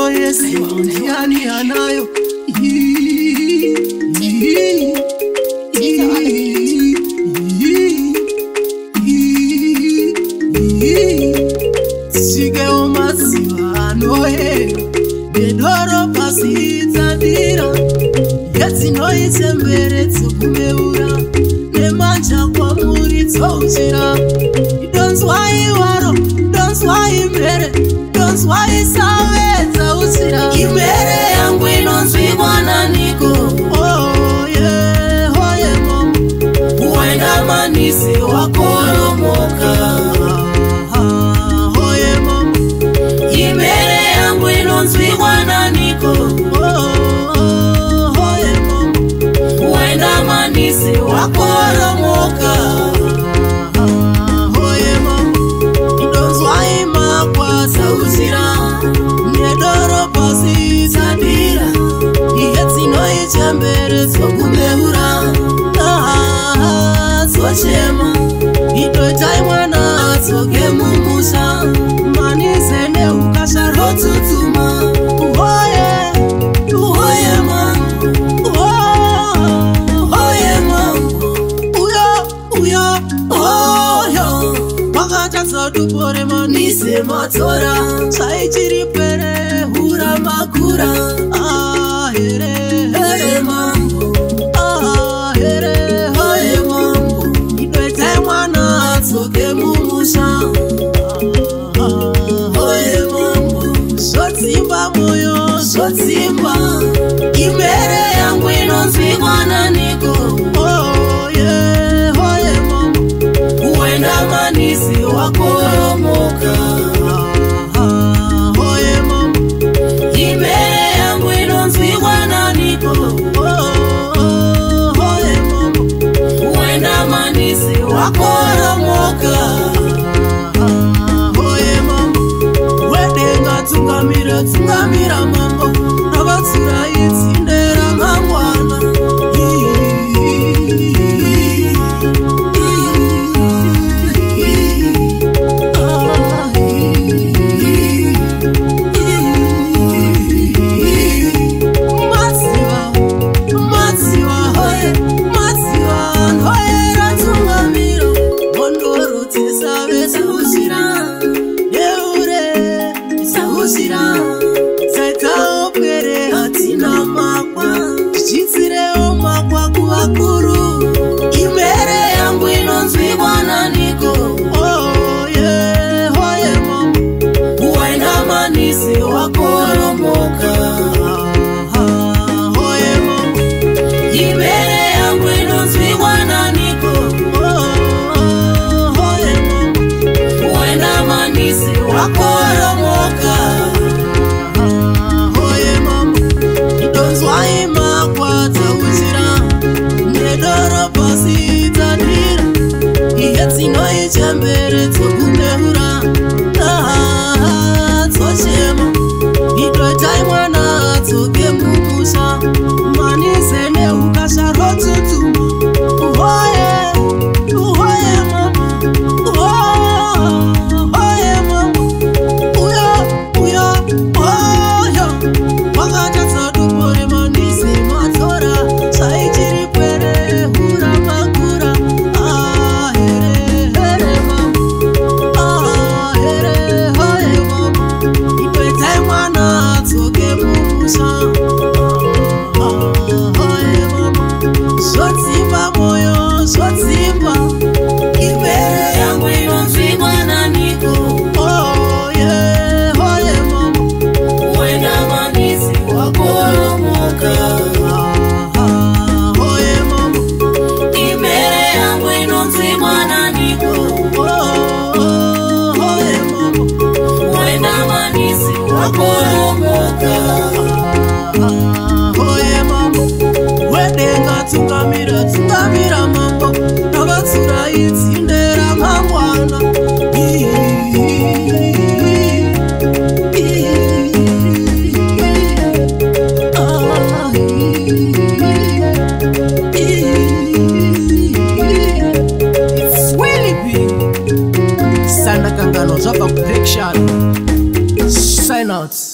Makodo yese yani anayo Sige umasiwa nohe Bedoro pasita dira Yeti no itembere tukumeura Nemanja kwa muri tauchira Don't why waro, don't why mere Don't why sawe tauchira Imere yangu inonzwi mwana niko Oh yeah, oh yeah mom Uenda manisi wakoromoka Wakoromoka Oye mom Idonzwa ima kwa sauzira Nedoro pasi zadira Iyeti no ichambere sokumeura Sochema Idoitai mwana atoke mumusha Manise ne ukasha rotutuma Oye Oye mom Dupore manise matora Chaichiri pere hura makura Here here mambo Here here mambo Idwete mwana atoke mumusha Oye mambo Shotimba moyo shotimba Imere yangu inonzwi mwana niko Manisi wakoromoka Oye mom Imere yangu inonzwi mwana niko Oye mom Uenda manisi wakoromoka Oye mom Wedenga tungamira mambo Nabatsura itindera mangwana Imere yangu inonzwi mwana niko Oh yeah, oh yeah mom Uenda manisi wakoromoka Oh yeah mom Imere yangu inonzwi mwana niko Oh yeah mom Uenda manisi wakoromoka Oh yeah mom Idonzwa ima kwa tauchira Nedoro pasita dira Iyeti no ichambere tukumeura Tochema Idoitai mwana atoke mumusha Manise ne ukasha rotutuma Uhoye, uhoye mama Uhoye mama Uyo, Wakaja tadupore manise matora Chaichiri pere hura makura Here mama Here mama Ikwete mwana atoke mumusha Mama Shotimba moyo shotimba Imere yangu inonzwi mwana niko Oh yeah mama Uenda manisi wakoromoka Oye mama Imere yangu inonzwi mwana niko Oye mama Uenda manisi wakoromoka Oye mama Wedenga tungamira mambo Nabatsura itindera mangwana Sanda Kangano, drop a picture. Sign out.